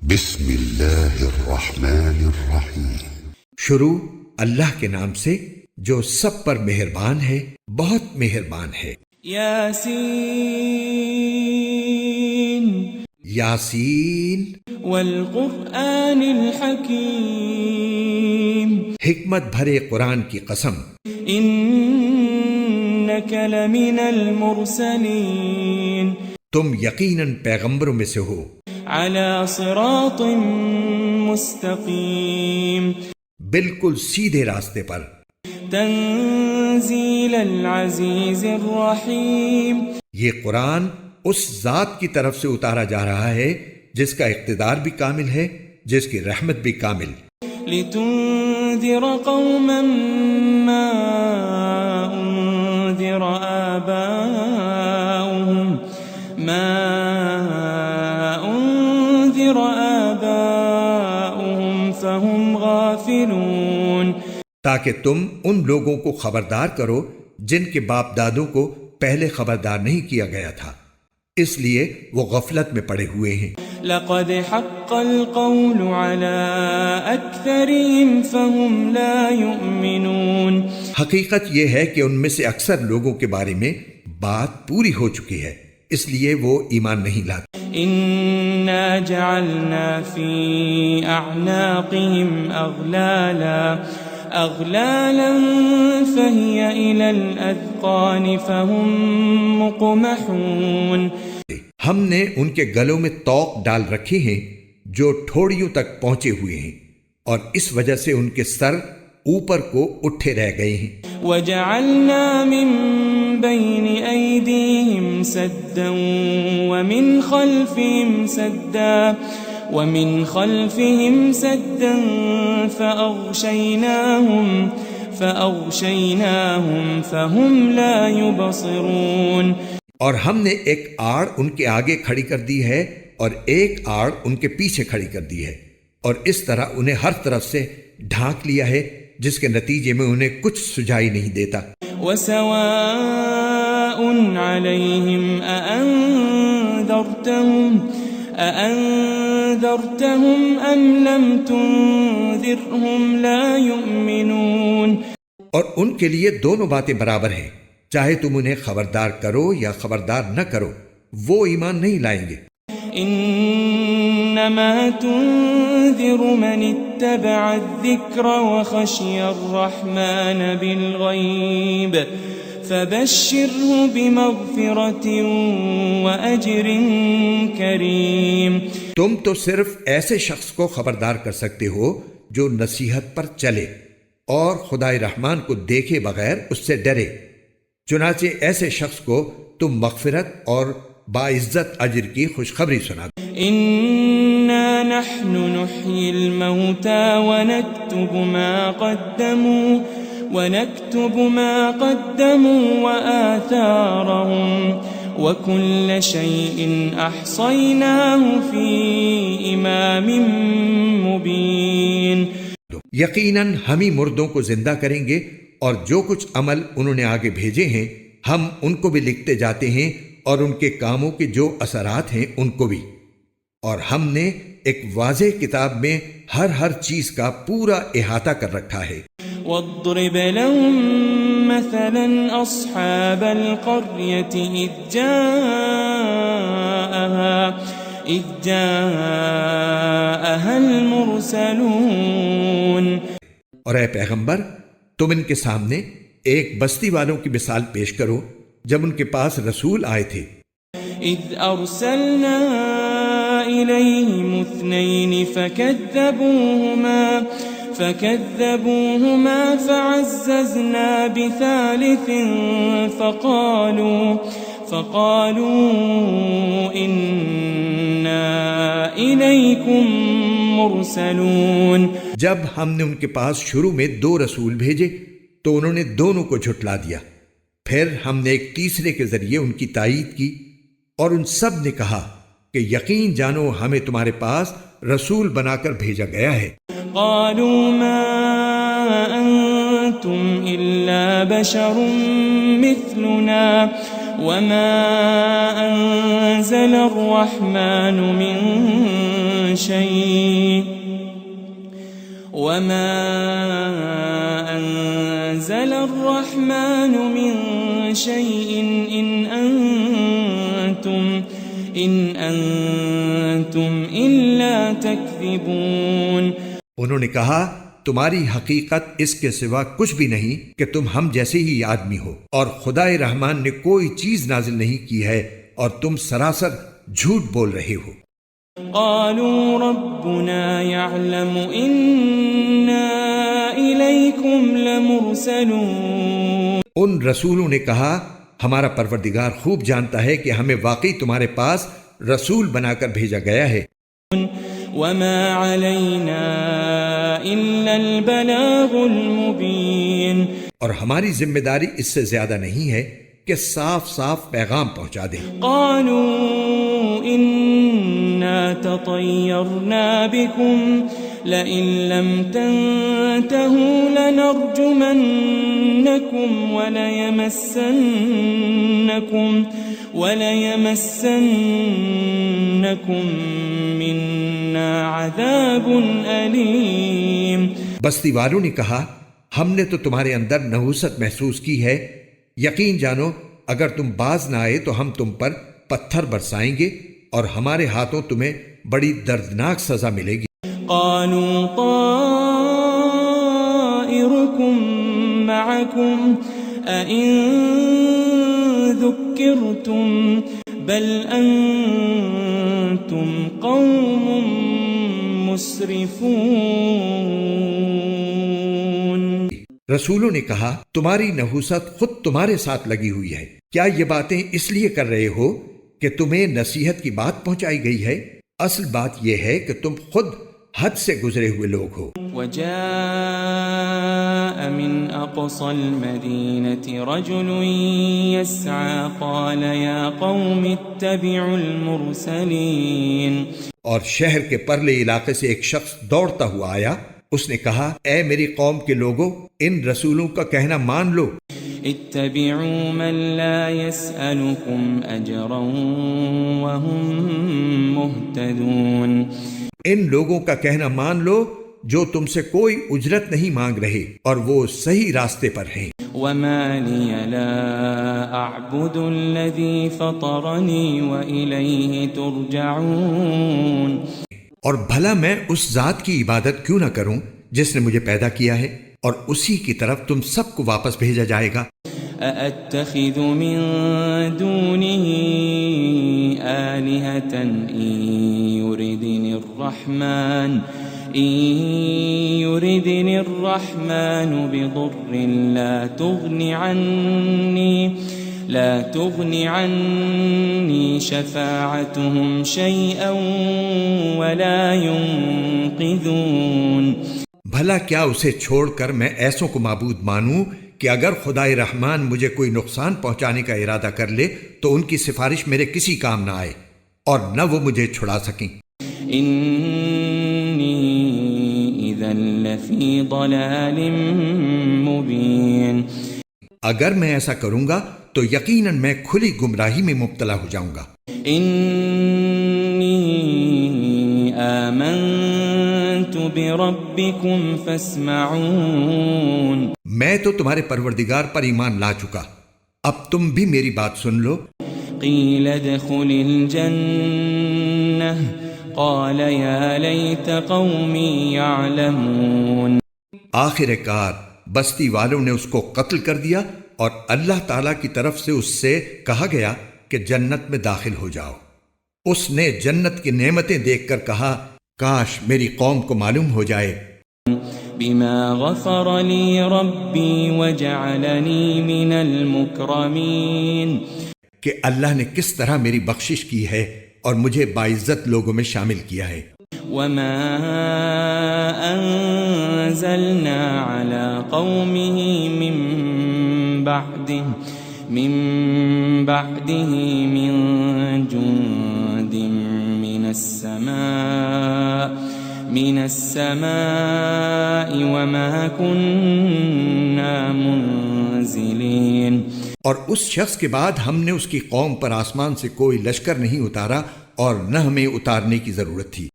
بسم اللہ الرحمن الرحیم۔ شروع اللہ کے نام سے جو سب پر مہربان ہے، بہت مہربان ہے۔ یاسین یاسین والقرآن الحکیم، حکمت بھرے قرآن کی قسم، انک لمن المرسلین، تم یقیناً پیغمبروں میں سے ہو، علی صراط مستقیم، بالکل سیدھے راستے پر، تنزیل العزیز الرحیم، یہ قرآن اس ذات کی طرف سے اتارا جا رہا ہے جس کا اقتدار بھی کامل ہے، جس کی رحمت بھی کامل، لتنذر قوما ما انذر آباؤهم فهم غافلون، تاکہ تم ان لوگوں کو خبردار کرو جن کے باپ دادوں کو پہلے خبردار نہیں کیا گیا تھا، اس لیے وہ غفلت میں پڑے ہوئے ہیں۔ لقد حق القول على اکثرهم فهم لا يؤمنون، حقیقت یہ ہے کہ ان میں سے اکثر لوگوں کے بارے میں بات پوری ہو چکی ہے، اس لیے وہ ایمان نہیں لاتے۔ انا جعلنا في اعناقهم اغلالا فهي الى الاذقان فهم مقمحون، ہم نے ان کے گلوں میں طوق ڈال رکھے ہیں جو ٹھوڑیوں تک پہنچے ہوئے ہیں، اور اس وجہ سے ان کے سر اوپر کو اٹھے رہ گئے ہیں۔ وجعلنا من بين أيديهم سدا ومن خلفهم سدا فأغشيناهم فهم لا يبصرون، اور ہم نے ایک آڑ ان کے آگے کھڑی کر دی ہے اور ایک آڑ ان کے پیچھے کھڑی کر دی ہے، اور اس طرح انہیں ہر طرف سے ڈھانک لیا ہے جس کے نتیجے میں انہیں کچھ سجائی نہیں دیتا۔ وَسَوَاءٌ عَلَيْهِمْ أَأَنذَرْتَهُمْ أَمْ لَمْ تُنذِرْهُمْ لَا يُؤْمِنُونَ، اور ان کے لیے دونوں باتیں برابر ہیں، چاہے تم انہیں خبردار کرو یا خبردار نہ کرو، وہ ایمان نہیں لائیں گے۔ انما تنذر من اتبع الذکر وخشی الرحمن بالغیب فبشره بمغفرة واجر کریم، تم تو صرف ایسے شخص کو خبردار کر سکتے ہو جو نصیحت پر چلے اور خدائے رحمان کو دیکھے بغیر اس سے ڈرے، چنانچہ ایسے شخص کو تم مغفرت اور باعزت اجر کی خوشخبری سنا دو۔ انا نحن نحيي الموتى ونكتب ما قدموا وآثارهم وكل شيء احصيناه في امام مبين، یقیناً ہم ہی مردوں کو زندہ کریں گے، اور جو کچھ عمل انہوں نے آگے بھیجے ہیں ہم ان کو بھی لکھتے جاتے ہیں، اور ان کے کاموں کے جو اثرات ہیں ان کو بھی، اور ہم نے ایک واضح کتاب میں ہر چیز کا پورا احاطہ کر رکھا ہے۔ واضرب لهم مثلا اصحاب القرية اذ جاءها المرسلون، اور اے پیغمبر تم ان کے سامنے ایک بستی والوں کی مثال پیش کرو جب ان کے پاس رسول آئے تھے۔ اذ ارسلنا الیہم اثنین فکذبوہما فعززنا بثالث فقالوا انا الیکم مرسلون، جب ہم نے ان کے پاس شروع میں 2 رسول بھیجے تو انہوں نے دونوں کو جھٹلا دیا، پھر ہم نے ایک تیسرے کے ذریعے ان کی تائید کی، اور ان سب نے کہا کہ یقین جانو ہمیں تمہارے پاس رسول بنا کر بھیجا گیا ہے۔ قالوا ما انتم الا بشر مثلنا وما أنزل الرحمن من شيء إن أنتم إلا تكذبون. انہوں نے کہا تمہاری حقیقت اس کے سوا کچھ بھی نہیں کہ تم ہم جیسے ہی آدمی ہو، اور خدائے رحمان نے کوئی چیز نازل نہیں کی ہے اور تم سراسر جھوٹ بول رہے ہو. قالوا ربنا يعلم إنا إليكم لمرسلون. ان رسولوں نے کہا ہمارا پروردگار خوب جانتا ہے کہ ہمیں واقعی تمہارے پاس رسول بنا کر بھیجا گیا ہے. وما علينا إلا البلاغ المبين. اور ہماری ذمہ داری اس سے زیادہ نہیں ہے کہ صاف صاف پیغام پہنچا دیں. قالوا إنا تطيرنا بكم لئن لم تنتهوا لنرجمنكم وليمسنكم منا عذاب أليم. بستی والوں نے کہا ہم نے تو تمہارے اندر نحوست محسوس کی ہے، یقین جانو اگر تم باز نہ آئے تو ہم تم پر پتھر برسائیں گے اور ہمارے ہاتھوں تمہیں بڑی دردناک سزا ملے گی. قالوا طائركم معكم أئن ذكرتم بل أنتم قوم مسرفون. رسولوں نے کہا تمہاری نحوست خود تمہارے ساتھ لگی ہوئی ہے، کیا یہ باتیں اس لیے کر رہے ہو کہ تمہیں نصیحت کی بات پہنچائی گئی ہے؟ اصل بات یہ ہے کہ تم خود حد سے گزرے ہوئے لوگ ہو. وجاء من أقصى المدينة رجل يسعى قال يا قوم اتبعوا المرسلين. اور شہر کے پرلے علاقے سے ایک شخص دوڑتا ہوا آیا، اس نے کہا اے میری قوم کے لوگوں ان رسولوں کا کہنا مان لو. اتبعوا من لا يسألكم أجرا وهم مهتدون. ان لوگوں کا کہنا مان لو جو تم سے کوئی اجرت نہیں مانگ رہے اور وہ صحیح راستے پر ہیں. وما لي لا أعبد الذي فطرني وإليه ترجعون. اور بھلا میں اس ذات کی عبادت کیوں نہ کروں جس نے مجھے پیدا کیا ہے اور اسی کی طرف تم سب کو واپس بھیجا جائے گا. أأتخذ من دونه آلهة إن يردني الرحمن بضر لا تغن عني شفاعتهم شيئا ولا ينقذون. بھلا کیا اسے چھوڑ کر میں ایسوں کو معبود مانوں کہ اگر خدائے رحمان مجھے کوئی نقصان پہنچانے کا ارادہ کر لے تو ان کی سفارش میرے کسی کام نہ آئے اور نہ وہ مجھے چھڑا سکیں. انی اذا لفی ضلال مبین. اگر میں ایسا کروں گا تو یقیناً میں کھلی گمراہی میں مبتلا ہو جاؤں گا. انی آمنت بربکم فاسمعون. میں تو تمہارے پروردگار پر ایمان لا چکا، اب تم بھی میری بات سن لو. قیل ادخل الجنہ قال یا لیت قومی یعلمون. آخر کار بستی والوں نے اس کو قتل کر دیا اور اللہ تعالیٰ کی طرف سے اس سے کہا گیا کہ جنت میں داخل ہو جاؤ. اس نے جنت کی نعمتیں دیکھ کر کہا کاش میری قوم کو معلوم ہو جائے. بما غفر لی ربی وجعلنی من المکرمین. کہ اللہ نے کس طرح میری بخشش کی ہے اور مجھے باعزت لوگوں میں شامل کیا ہے. وما انزلنا على قومه من بعده من جند من السماء وما كنا منزلين. اور اس شخص کے بعد ہم نے اس کی قوم پر آسمان سے کوئی لشکر نہیں اتارا اور نہ ہمیں اتارنے کی ضرورت تھی۔